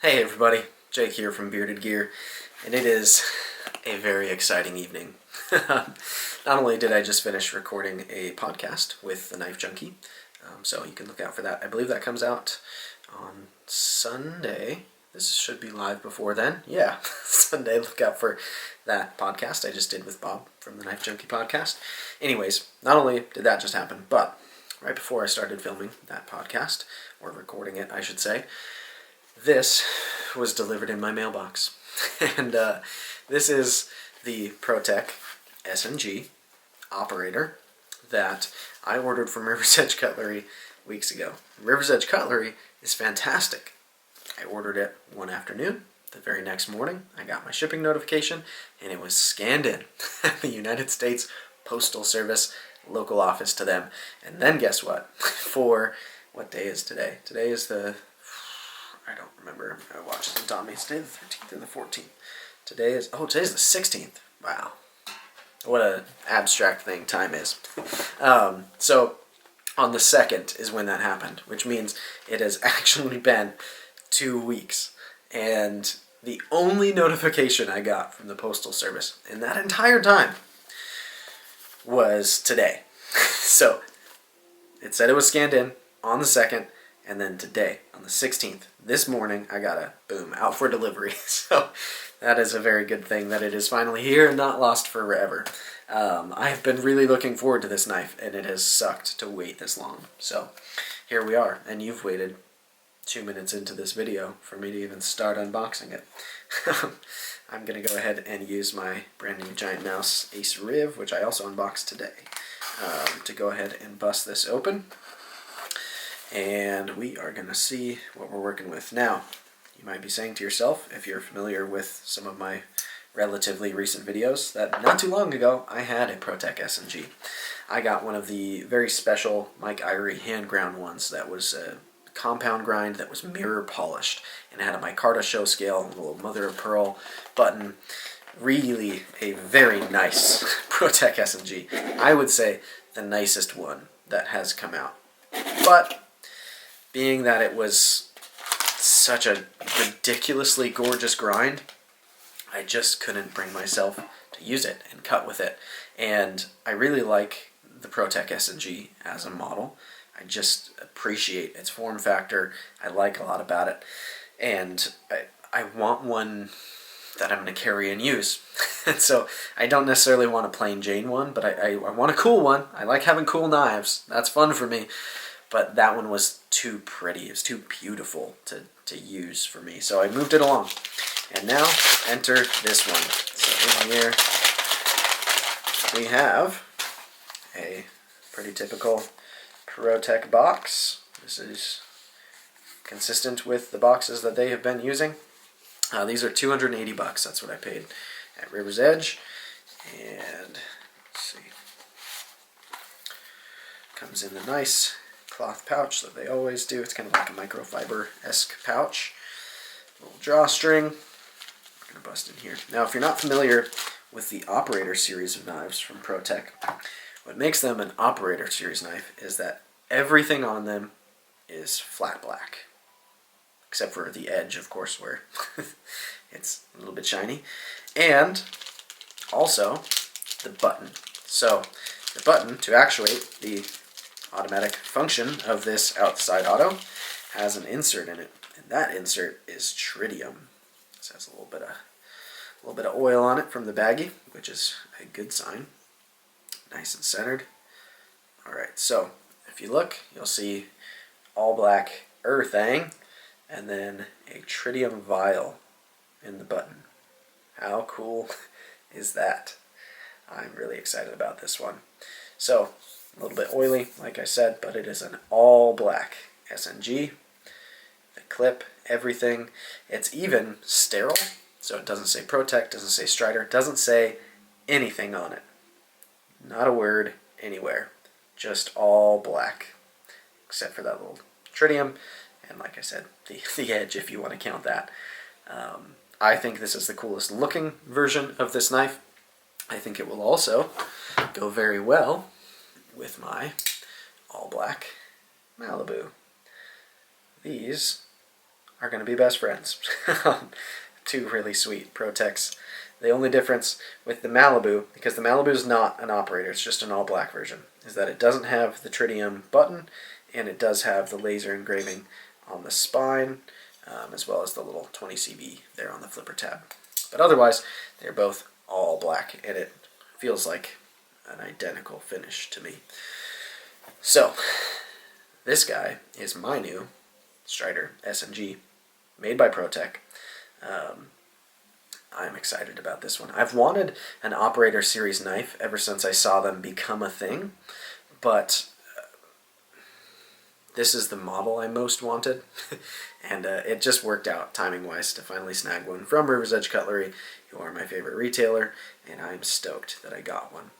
Hey everybody, Jake here from Bearded Gear, and it is a very exciting evening. Not only did I just finish recording a podcast with the Knife Junkie, so you can look out for that. I believe that comes out on Sunday. This should be live before then. Yeah, Sunday, look out for that podcast I just did with Bob from the Knife Junkie podcast. Anyways, not only did that just happen, but right before I started filming that podcast, or recording it, I should say, this was delivered in my mailbox. And this is the Protech SNG operator that I ordered from River's Edge Cutlery weeks ago. River's Edge Cutlery is fantastic. I ordered it one afternoon. The very next morning, I got my shipping notification, and it was scanned in at the United States Postal Service local office to them. And then guess what? What day is today? Today is I don't remember. I watched it on me. It's today the 13th or the 14th. Today's the 16th. Wow. What an abstract thing time is. So on the 2nd is when that happened, which means it has actually been 2 weeks. And the only notification I got from the Postal Service in that entire time was today. So it said it was scanned in on the 2nd, and then today, on the 16th, this morning, I got a boom, out for delivery. So that is a very good thing that it is finally here and not lost forever. I have been really looking forward to this knife, and it has sucked to wait this long. So here we are, and you've waited 2 minutes into this video for me to even start unboxing it. I'm going to go ahead and use my brand new Giant Mouse Ace Riv, which I also unboxed today, to go ahead and bust this open. And we are going to see what we're working with. Now, you might be saying to yourself, if you're familiar with some of my relatively recent videos, that not too long ago I had a Protech SNG. I got one of the very special Mike Irie hand ground ones that was a compound grind that was mirror polished and had a micarta show scale, a little mother of pearl button. Really a very nice Protech SNG. I would say the nicest one that has come out. But being that it was such a ridiculously gorgeous grind, I just couldn't bring myself to use it and cut with it. And I really like the Protech SNG as a model. I just appreciate its form factor. I like a lot about it. And I want one that I'm going to carry and use. And so I don't necessarily want a plain Jane one, but I want a cool one. I like having cool knives. That's fun for me. But that one was too pretty. It was too beautiful to use for me. So I moved it along. And now, enter this one. So in here, we have a pretty typical Protech box. This is consistent with the boxes that they have been using. These are $280. That's what I paid at River's Edge. And let's see. Comes in the nice cloth pouch that they always do. It's kind of like a microfiber-esque pouch. A little drawstring. We're going to bust in here. Now, if you're not familiar with the Operator series of knives from Protech, what makes them an Operator series knife is that everything on them is flat black. Except for the edge, of course, where it's a little bit shiny. And also the button. So the button to actuate the automatic function of this outside auto has an insert in it, and that insert is tritium. This has a little bit of oil on it from the baggie, which is a good sign. Nice and centered. All right, so if you look, you'll see all black earthing, and then a tritium vial in the button. How cool is that? I'm really excited about this one. So a little bit oily, like I said, but it is an all-black SNG. The clip, everything. It's even sterile, so it doesn't say Protech, doesn't say Strider, doesn't say anything on it. Not a word anywhere. Just all black, except for that little tritium, and like I said, the edge, if you want to count that. I think this is the coolest looking version of this knife. I think it will also go very well with my all black Malibu. These are going to be best friends. Two really sweet Protechs. The only difference with the Malibu, because the Malibu is not an operator, it's just an all-black version, is that it doesn't have the tritium button, and it does have the laser engraving on the spine, as well as the little 20 CV there on the flipper tab. But otherwise, they're both all black, and it feels like an identical finish to me. So, this guy is my new Strider SNG, made by Protech. I'm excited about this one. I've wanted an Operator Series knife ever since I saw them become a thing, but this is the model I most wanted, and it just worked out timing-wise to finally snag one from River's Edge Cutlery, who are my favorite retailer, and I'm stoked that I got one.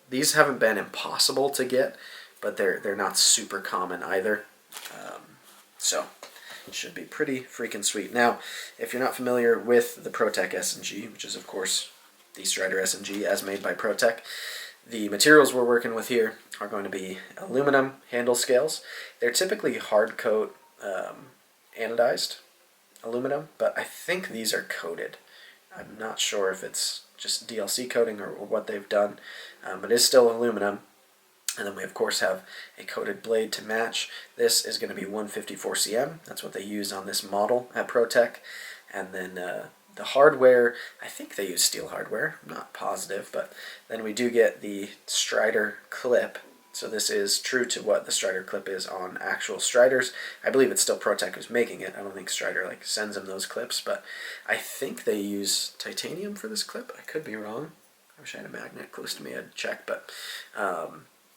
These haven't been impossible to get, but they're not super common either, so it should be pretty freaking sweet. Now, if you're not familiar with the Protech SNG, which is of course the Strider SNG as made by Protech, the materials we're working with here are going to be aluminum handle scales. They're typically hard coat anodized aluminum, but I think these are coated. I'm not sure if it's just DLC coating or what they've done, but it is still aluminum. And then we of course have a coated blade to match. This is going to be 154 cm. That's what they use on this model at Protech. And then the hardware, I think they use steel hardware. I'm not positive, but then we do get the Strider clip. So this is true to what the Strider clip is on actual Striders. I believe it's still Protech who's making it. I don't think Strider sends them those clips, but I think they use titanium for this clip. I could be wrong. I wish I had a magnet close to me. I'd check, but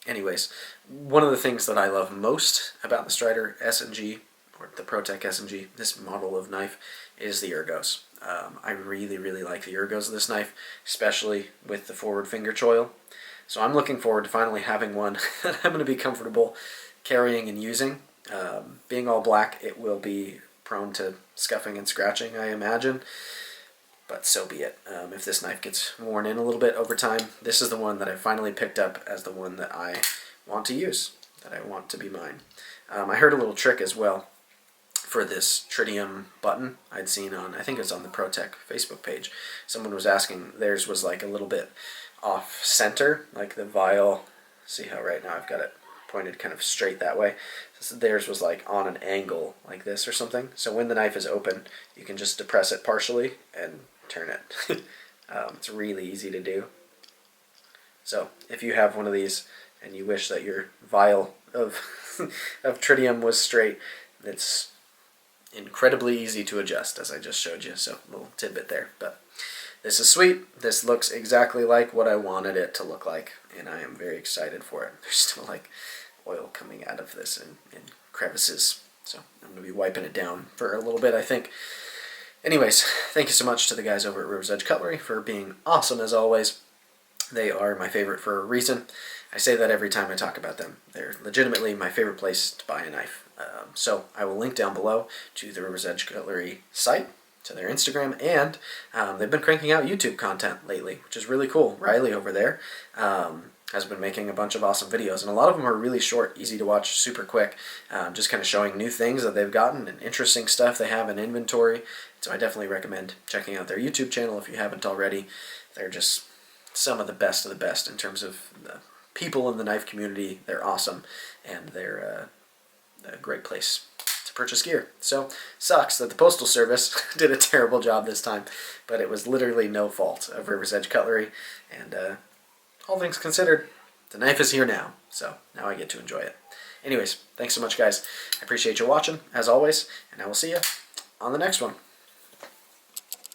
anyways, one of the things that I love most about the Strider SNG, or the Protech SNG, this model of knife, is the ergos. I really, really like the ergos of this knife, especially with the forward finger choil. So I'm looking forward to finally having one that I'm going to be comfortable carrying and using. Being all black, it will be prone to scuffing and scratching, I imagine. But so be it. If this knife gets worn in a little bit over time, this is the one that I finally picked up as the one that I want to use, that I want to be mine. I heard a little trick as well for this tritium button I'd seen on, I think it's on the Protech Facebook page. Someone was asking, theirs was like a little bit off center, like the vial. See how right now I've got it pointed kind of straight that way. So theirs was like on an angle like this or something. So when the knife is open, you can just depress it partially and turn it. It's really easy to do. So if you have one of these and you wish that your vial of of tritium was straight, it's incredibly easy to adjust, as I just showed you. So a little tidbit there. But this is sweet. This looks exactly like what I wanted it to look like, and I am very excited for it. There's still like oil coming out of this in crevices, so I'm going to be wiping it down for a little bit, I think. Anyways, thank you so much to the guys over at River's Edge Cutlery for being awesome as always. They are my favorite for a reason. I say that every time I talk about them. They're legitimately my favorite place to buy a knife. So I will link down below to the River's Edge Cutlery site, to their Instagram, and they've been cranking out YouTube content lately, which is really cool. Riley over there has been making a bunch of awesome videos, and a lot of them are really short, easy to watch, super quick, just kind of showing new things that they've gotten and interesting stuff they have in inventory. So I definitely recommend checking out their YouTube channel if you haven't already. They're just some of the best in terms of the people in the knife community. They're awesome, and they're a great place to purchase gear. So sucks that the Postal Service did a terrible job this time, but it was literally no fault of River's Edge Cutlery, and all things considered, the knife is here now, so now I get to enjoy it. Anyways, thanks so much guys. I appreciate you watching, as always, and I will see you on the next one.